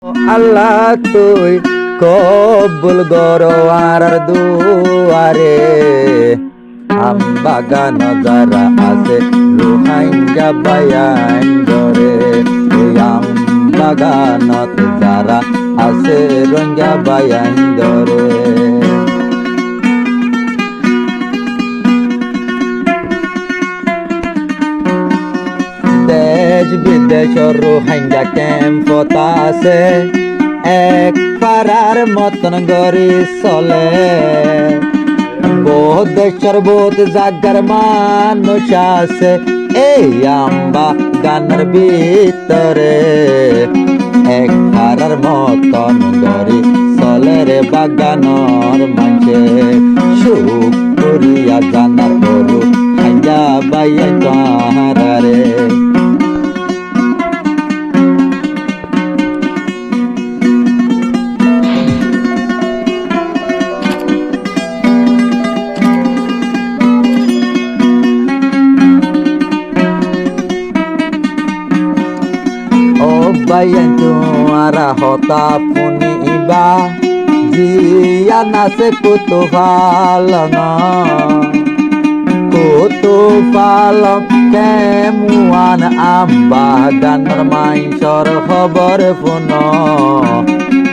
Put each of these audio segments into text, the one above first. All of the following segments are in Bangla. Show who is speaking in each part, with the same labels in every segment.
Speaker 1: আল্লাহ তুই কবুল গরোয়ার দুয়ারে আম বাগান যারা আছে রোহাঙ্গা বায়ান ধরে আম বাগানত যারা আছে রোহিঙ্গা বায়ান ধরে দেশ বিদেশ রোহিঙ্গা ক্যাম্পত আছে এক পাড়ার মতন গড়ি চলে বহুত দেশের বহুত জাগার মানুষ আছে এই আম্বা গানের ভিতরে এক পাড়ার মতন গড়ি চলে রে বাগানর মাঝে সুখ করিয়া জানার করু হাইয়া বাইয়া তাহারে bayan tuara hota puniba jia nase kutu falong kemuan amba ganar main sor khabar puno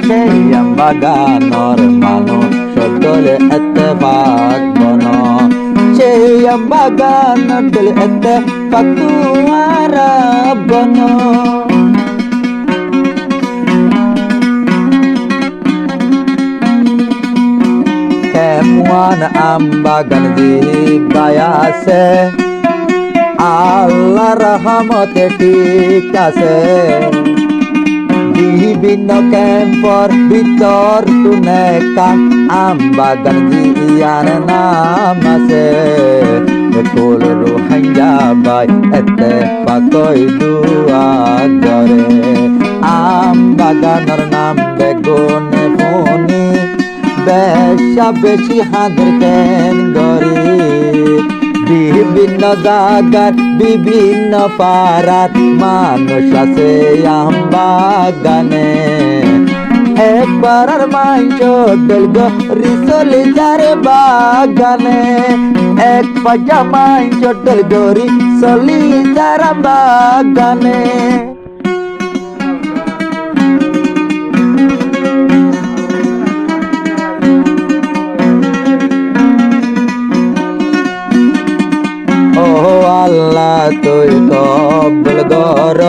Speaker 1: sei amba ganar mano sodole ettefaq bono sei amba ganar dol ettefaq tuara bono kemuan ambagan di bayase Allah rahmate ঠিক আছে বিভিন্ন ক্যাম্পর ভিতর তুনেকান আমবাগান দিয়ার নাম আছে কুল রোহিঙ্গা বাই এতে পাকই দুয়া গরে আমবাগানের নাম বেগুনে ফোনি বেশা বেশি হাঁদের কেন গরি বিভিন্ন জায়গার বিভিন্ন পাড়ার মানুষ আছে আমবাগানে এক পাড়ার মাংস ডলগরি চলে যারে বাগানে এক পাজা মাংস ডলগরি চলি যারা বাগানে আল্লাহ তুই কবুল গর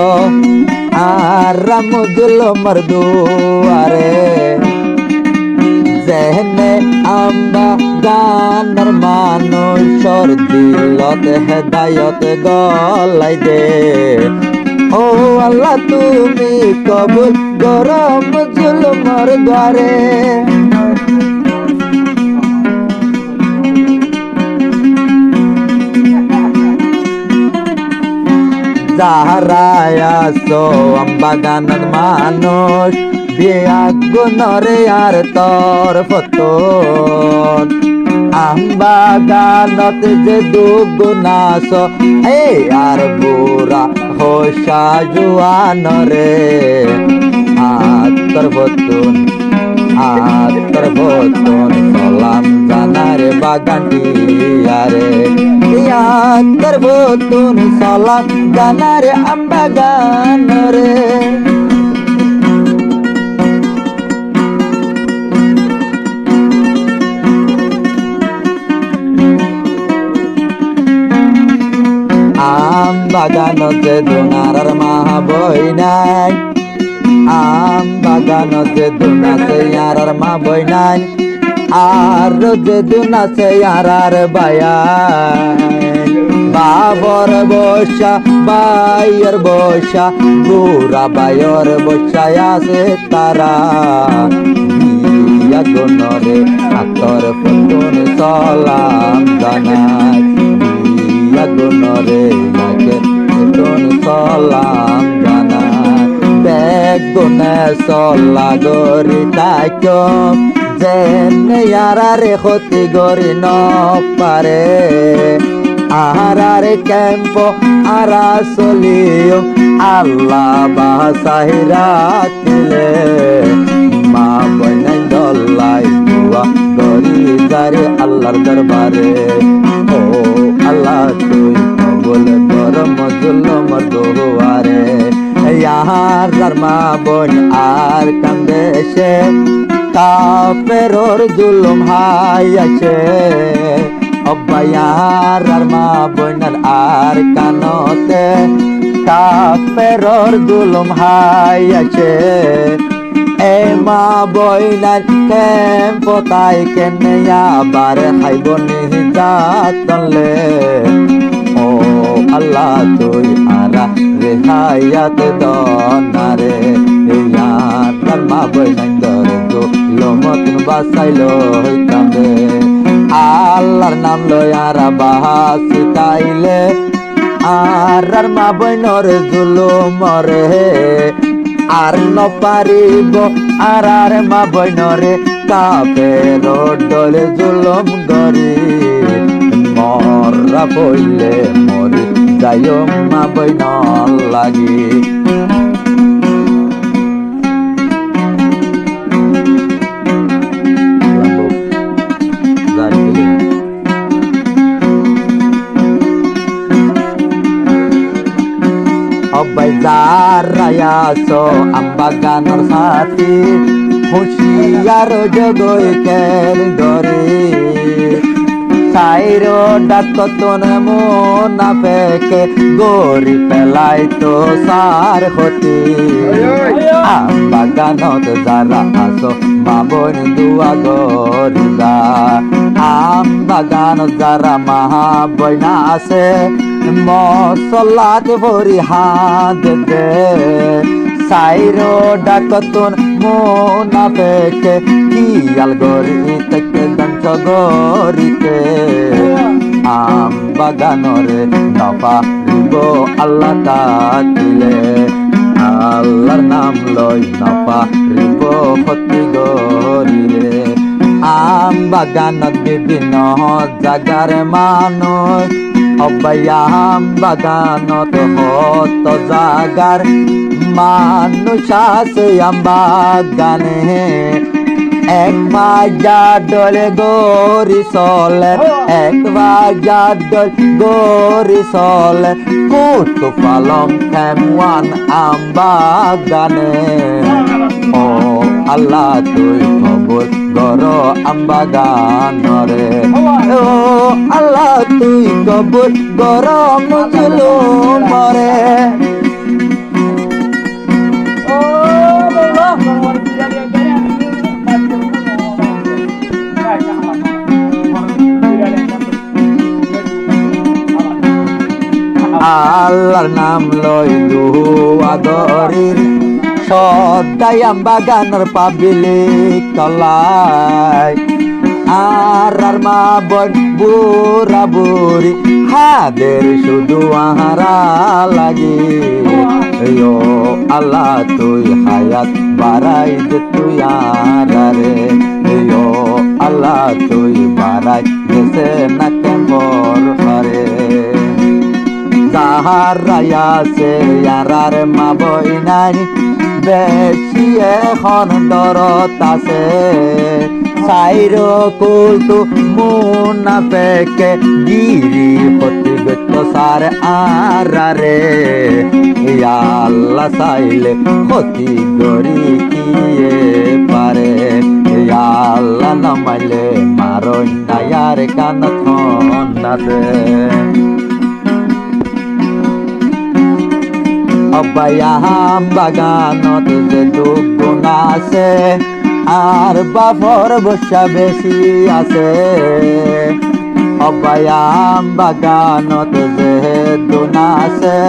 Speaker 1: আরামুদুল মরদুয়ারে জেহনে আম্বা গানার মানুষর দিলত হেদায়ত গলাই দে ও আল্লাহ তুমি কবুল গরম জুলমর দ্বারে যাহারায়াছো আমবাগানের মানুষ বিয়াগুনরে আর তোর ফতন আমবাগানত যে দুগুনাস এই আর বুড়া হোসা জুয়ানরে আতর ফতন সালাম জানারে বাগানটি আরে আতর ফতন সালাম জানারে আমবাগানরে আমবাগানতে দোনার মা বই নাই আমবাগানতে দুনাছে ইয়ারার মা বই নাই আর যে দুনাছে ইয়ারার বায়া বাবর বসা বাইয়ের বসা বুড়া বাইয়ের বসায় আছে তারা বিয়া গনরে হাতর ফটন সালাম জানায় বিয়া গনরে ফটন সালাম জানায় বেগুনে সলা গরি তাইক যেন ইয়ারারে ক্ষতি গরি ন পারে আহারার ক্যাম্প আরা চলিও আল্লাহ বাসাহিরা কিলে মা বইনাই দল্লাই দুয়া গরি যারে আল্লাহর দরবারে ও আল্লাহ তুই কবুল কর মজলুমর দুয়ারে ইয়ার মা বোন আর কান্দে সে কাফেরর জুলুম হাইয়াছে অব্বায়ার মা বোনের আর কানতে কাফেরর জুলুম হাইয়াছে এ মা বইনার কেম্পতাই কেনে আবার খাইব নিজাতলে ও আল্লাহ তুই আরা রেহায়াত দনারে ইয়ার মা বইনার দরে লমতন বাসাইলো কান্দে আল্লাহর নাম লয়ারা বাহাসি তাইলে আর মা বইনর জুলুমরে আর নপারিব আর মা বইনরে কাফের ডলে জুলুম গরি মরা পইলে মরি যাইও মা বইন লাগি অব্বাই যারায়াছো আমবাগানর সাথী হুঁশিয়ার জগই কের গরে সাইরো ডাকতন মুনাফেকে গরি পেলাই তো সার হতি আমবাগানত যারা আসো মা বোন দুয়া গরিদা আমবাগান যারা মহা বইনা আছে মসলাত ভরি হাত দে সাইরো ডাকতন মুনাফেকে কিয়াল গরি থেকে দঞ্চ গরিতে আম বাগানরে নফা রিব আল্লাহ তাকিলে আল্লাহর নাম লই নফা রিব ক্ষতি গরিলে আম বাগানত বিভিন্ন জাগার মানুষ অব্বায়াম বাগানত হত জাগার মানুষ আছে আম বাগানে এক বাজা ডলে গরি চলে এক বাজা ডল গরি চলে কুতু পালম খেমওয়ান আম বাগানে ও আল্লাহ তুই কবুল গর আম বাগানরে ও আল্লাহ তুই কবুল গর মজলুমরে আল্লাহর নাম লই দুয়া গরির সদাই আম বাগানের পাবিলি কলাই আর মা বোন বুড়া বুড়ি হাদের শুধু আহারা লাগি ও আল্লাহ তুই হায়াত বাড়াই দে তুই আরে ও আল্লাহ তুই বাড়াই দেশে না কেমর হরে যাহারায়াছে ইয়ারার মা বইনাই বেশি এখন দরত আছে সাইরো কুলতু মুনাফেকে গিরি হতি গত সার আরারে আল্লাহ চাইলে হতি গরি কিয়ে পারে আল্লাহ নামাইলে মারই নায়ার কান থন্নাতে অব্বায়াম বাগানত যে দুগুণ আছে আর বাফর বসা বেশি আছে অব্বায়াম বাগানত যে দুন আছে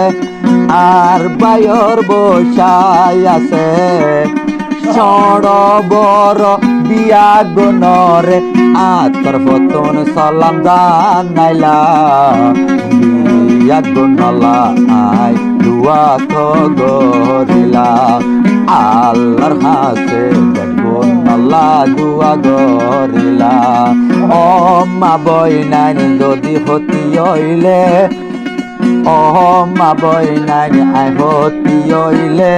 Speaker 1: আর বায়র বসাই আছে সড় বড় বিয়া গুণরে আতর ফতুন সালাম জানাইলা বিয়া গুণলা আই দুয়া তো গরিলা আল্লাহর হাসে গুণলা আল্লাহ দুয়া গরিলা ও মা বইনাই যদি হতি হইলে ও মা বইনাই আই হতি হইলে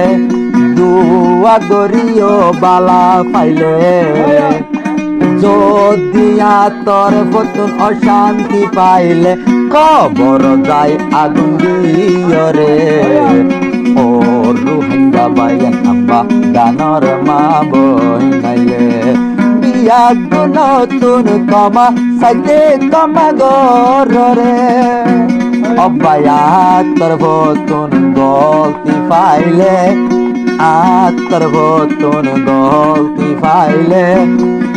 Speaker 1: দুয়া গরিও বালা পাইলে যদি তোর ফতুন অশান্তি পাইলে কবর যায় আগুন দিয়রে ও রোহিঙ্গা বাইয়ান আব্বা গানর মা বইনাইলে বিয়া নতুন কমা সাইতে কমা গরে অব্বায়া তোর ফতুন গলতি পাইলে তোর ফতুন গলতি পাইলে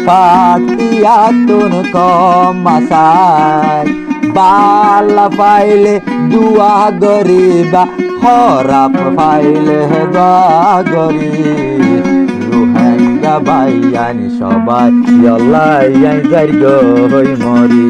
Speaker 1: পাটিয়া তুন কমাসাই বালা পাইলে দুয়া গরিবা খরাপ পাইলে গরি রোহিঙ্গা বাইয়ানি সবাই আল্লাহ যাই গই মরি